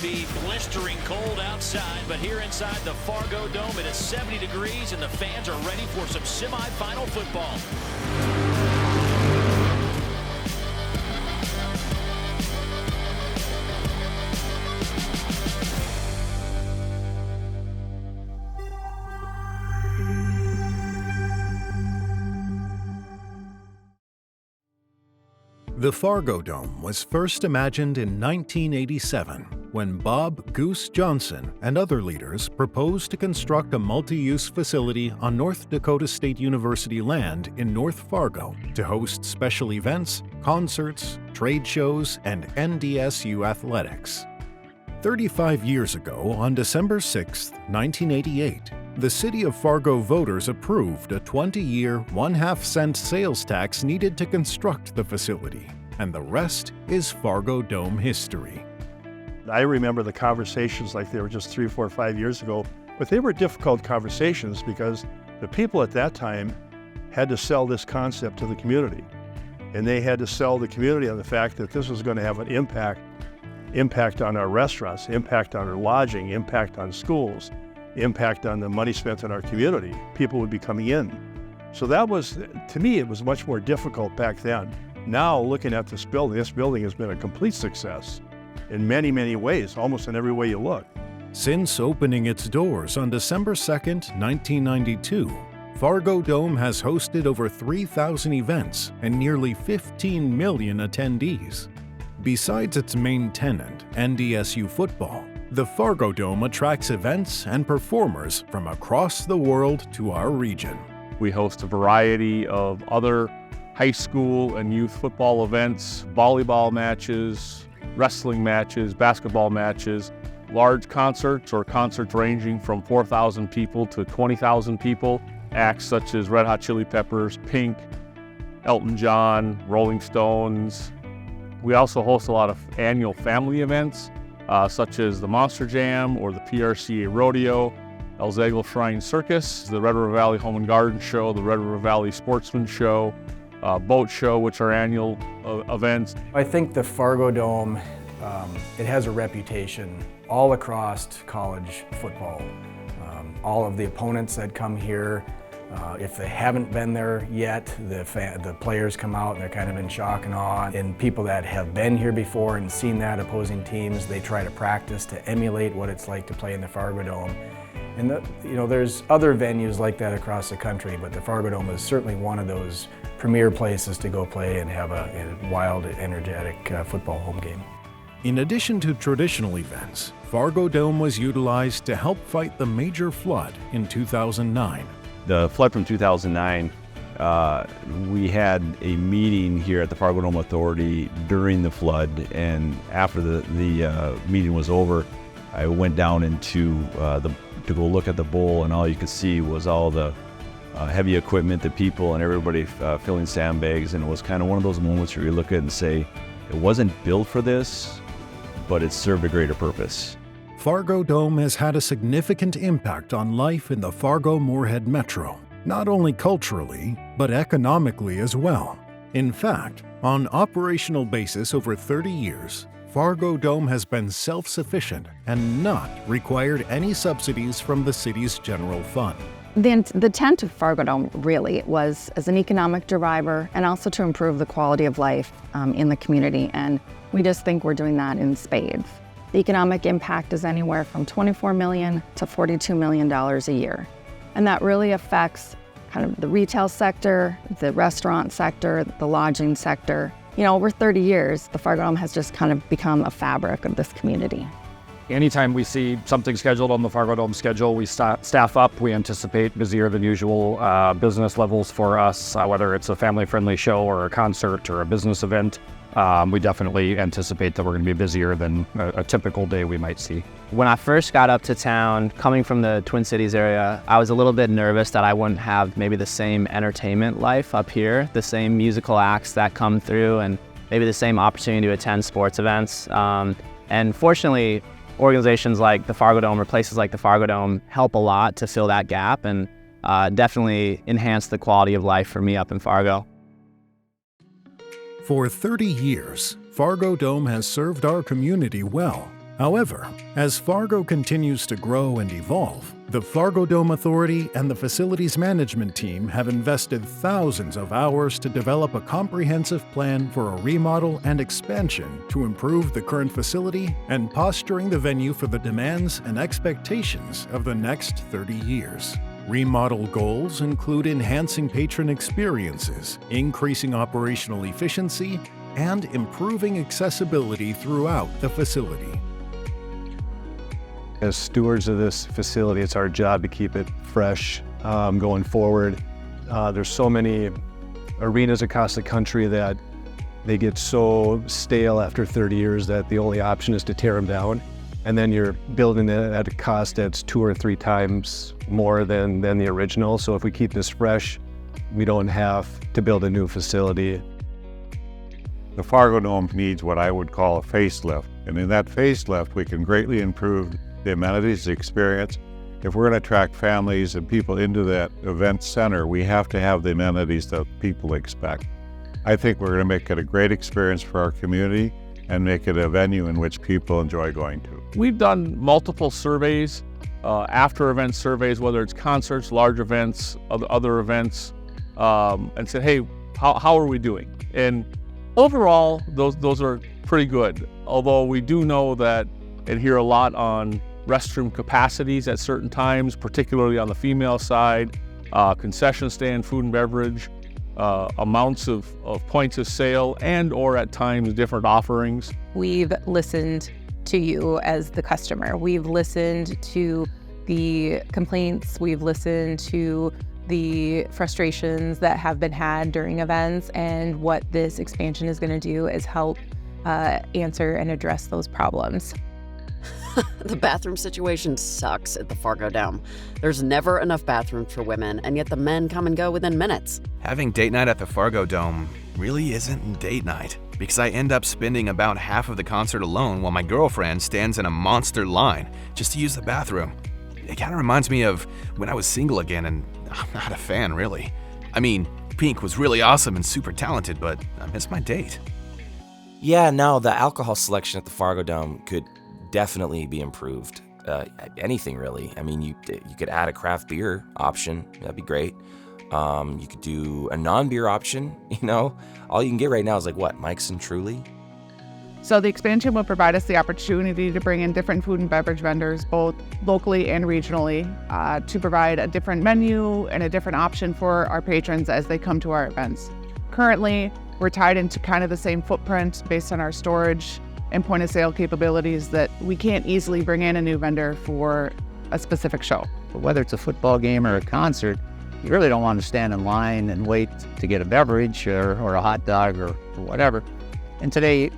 be blistering cold outside, but here inside the Fargo Dome, it is 70 degrees, and the fans are ready for some semifinal football. The FARGODOME was first imagined in 1987 when Bob "Goose" Johnson and other leaders proposed to construct a multi-use facility on North Dakota State University land in North Fargo to host special events, concerts, trade shows, and NDSU athletics. 35 years ago, on December 6, 1988, the City of Fargo voters approved a 20-year, 1/2-cent sales tax needed to construct the facility, and the rest is FARGODOME history. I remember the conversations like they were just 3, 4, 5 years ago, but they were difficult conversations because the people at that time had to sell this concept to the community. And they had to sell the community on the fact that this was going to have an impact on our restaurants, impact on our lodging, impact on schools, impact on the money spent in our community. People would be coming in. So that was, to me, it was much more difficult back then. Now, looking at this building has been a complete success in many, many ways, almost in every way you look. Since opening its doors on December 2nd, 1992, FARGODOME has hosted over 3,000 events and nearly 15 million attendees. Besides its main tenant, NDSU football, the FARGODOME attracts events and performers from across the world to our region. We host a variety of other high school and youth football events, volleyball matches, wrestling matches, basketball matches, large concerts or concerts ranging from 4,000 people to 20,000 people, acts such as Red Hot Chili Peppers, Pink, Elton John, Rolling Stones. We also host a lot of annual family events, such as the Monster Jam or the PRCA Rodeo, El Zagel Shrine Circus, the Red River Valley Home and Garden Show, the Red River Valley Sportsman Show, Boat Show, which are annual events. I think the FARGODOME, it has a reputation all across college football. All of the opponents that come here, if they haven't been there yet, the players come out and they're kind of in shock and awe. And people that have been here before and seen that, opposing teams, they try to practice to emulate what it's like to play in the FARGODOME. And there's other venues like that across the country, but the FARGODOME is certainly one of those premier places to go play and have a wild, energetic football home game. In addition to traditional events, FARGODOME was utilized to help fight the major flood in 2009. The flood from 2009, we had a meeting here at the FARGODOME Authority during the flood, and after the meeting was over, I went down into to go look at the bowl, and all you could see was all the heavy equipment, the people, and everybody filling sandbags, and it was kind of one of those moments where you look at it and say, it wasn't built for this, but it served a greater purpose. FARGODOME has had a significant impact on life in the Fargo-Moorhead Metro, not only culturally, but economically as well. In fact, on operational basis over 30 years, FARGODOME has been self-sufficient and not required any subsidies from the city's general fund. The intent of FARGODOME really was as an economic driver and also to improve the quality of life in the community, and we just think we're doing that in spades. The economic impact is anywhere from $24 million to $42 million a year. And that really affects kind of the retail sector, the restaurant sector, the lodging sector. Over 30 years, the FARGODOME has just kind of become a fabric of this community. Anytime we see something scheduled on the FARGODOME schedule, we staff up. We anticipate busier than usual business levels for us, whether it's a family-friendly show or a concert or a business event. We definitely anticipate that we're going to be busier than a typical day we might see. When I first got up to town, coming from the Twin Cities area, I was a little bit nervous that I wouldn't have maybe the same entertainment life up here, the same musical acts that come through, and maybe the same opportunity to attend sports events. And fortunately, organizations like the FARGODOME or places like the FARGODOME help a lot to fill that gap and definitely enhance the quality of life for me up in Fargo. For 30 years, FARGODOME has served our community well, However, as Fargo continues to grow and evolve, the FARGODOME Authority and the facilities management team have invested thousands of hours to develop a comprehensive plan for a remodel and expansion to improve the current facility and posturing the venue for the demands and expectations of the next 30 years. Remodel goals include enhancing patron experiences, increasing operational efficiency, and improving accessibility throughout the facility. As stewards of this facility, it's our job to keep it fresh going forward. There's so many arenas across the country that they get so stale after 30 years that the only option is to tear them down. And then you're building it at a cost that's 2 or 3 times more than the original. So if we keep this fresh, we don't have to build a new facility. The FARGODOME needs what I would call a facelift. And in that facelift, we can greatly improve the amenities, the experience. If we're going to attract families and people into that event center, we have to have the amenities that people expect. I think we're going to make it a great experience for our community and make it a venue in which people enjoy going to. We've done multiple surveys, after event surveys, whether it's concerts, large events, other events, and said, hey, how are we doing? And overall, those are pretty good. Although we do know that and hear a lot on restroom capacities at certain times, particularly on the female side, concession stand, food and beverage, amounts of points of sale, and or at times different offerings. We've listened to you as the customer. We've listened to the complaints. We've listened to the frustrations that have been had during events, and what this expansion is going to do is help answer and address those problems. The bathroom situation sucks at the FARGODOME. There's never enough bathrooms for women, and yet the men come and go within minutes. Having date night at the FARGODOME really isn't date night, because I end up spending about half of the concert alone while my girlfriend stands in a monster line just to use the bathroom. It kind of reminds me of when I was single again, and I'm not a fan, really. I mean, Pink was really awesome and super talented, but I missed my date. Yeah, no, the alcohol selection at the FARGODOME could definitely be improved. Anything really. I mean, you could add a craft beer option. That'd be great. You could do a non-beer option. You know, all you can get right now is like what, Mike's and Truly. So the expansion will provide us the opportunity to bring in different food and beverage vendors, both locally and regionally, to provide a different menu and a different option for our patrons as they come to our events. Currently, we're tied into kind of the same footprint based on our storage and point of sale capabilities that we can't easily bring in a new vendor for a specific show. But whether it's a football game or a concert, you really don't want to stand in line and wait to get a beverage or a hot dog or whatever. And today,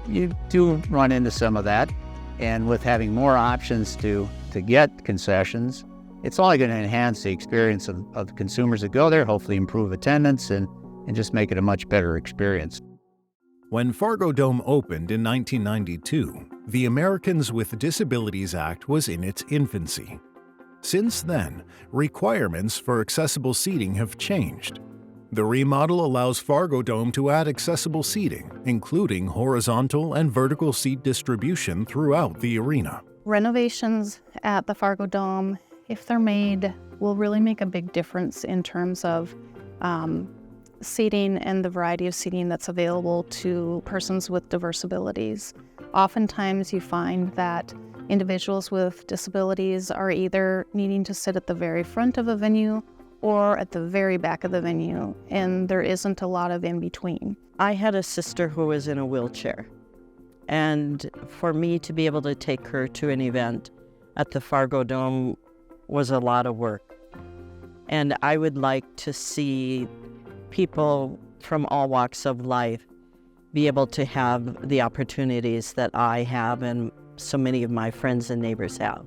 you do run into some of that. And with having more options to get concessions, it's only going to enhance the experience of consumers that go there, hopefully improve attendance and just make it a much better experience. When FARGODOME opened in 1992, the Americans with Disabilities Act was in its infancy. Since then, requirements for accessible seating have changed. The remodel allows FARGODOME to add accessible seating, including horizontal and vertical seat distribution throughout the arena. Renovations at the FARGODOME, if they're made, will really make a big difference in terms of seating and the variety of seating that's available to persons with diverse abilities. Oftentimes you find that individuals with disabilities are either needing to sit at the very front of a venue or at the very back of the venue, and there isn't a lot of in between. I had a sister who was in a wheelchair, and for me to be able to take her to an event at the FARGODOME was a lot of work. And I would like to see people from all walks of life be able to have the opportunities that I have and so many of my friends and neighbors have.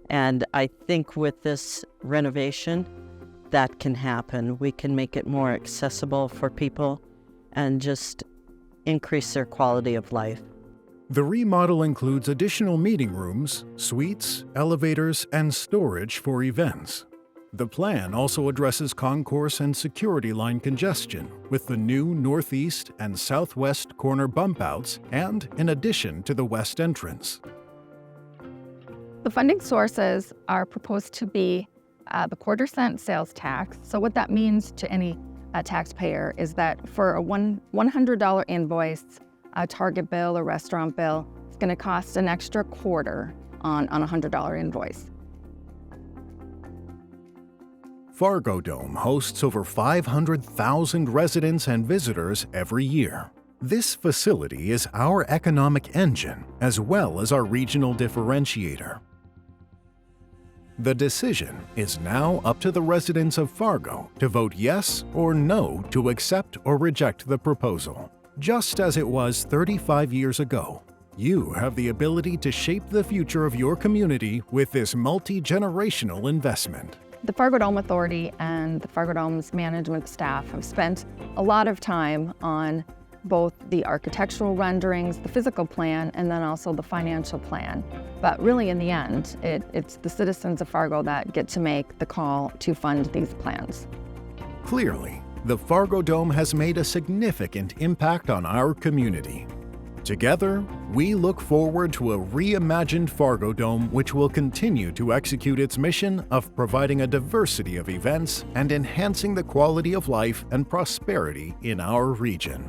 And I think with this renovation, that can happen. We can make it more accessible for people and just increase their quality of life. The remodel includes additional meeting rooms, suites, elevators, and storage for events. The plan also addresses concourse and security line congestion with the new northeast and southwest corner bump outs and in addition to the west entrance. The funding sources are proposed to be the quarter-cent sales tax. So what that means to any taxpayer is that for a $100 invoice, a Target bill or restaurant bill, it's going to cost an extra quarter on a $100 invoice. FARGODOME hosts over 500,000 residents and visitors every year. This facility is our economic engine as well as our regional differentiator. The decision is now up to the residents of Fargo to vote yes or no to accept or reject the proposal. Just as it was 35 years ago, you have the ability to shape the future of your community with this multi-generational investment. The FARGODOME Authority and the FARGODOME's management staff have spent a lot of time on both the architectural renderings, the physical plan, and then also the financial plan. But really in the end, it's the citizens of Fargo that get to make the call to fund these plans. Clearly, the FARGODOME has made a significant impact on our community. Together, we look forward to a reimagined FARGODOME which will continue to execute its mission of providing a diversity of events and enhancing the quality of life and prosperity in our region.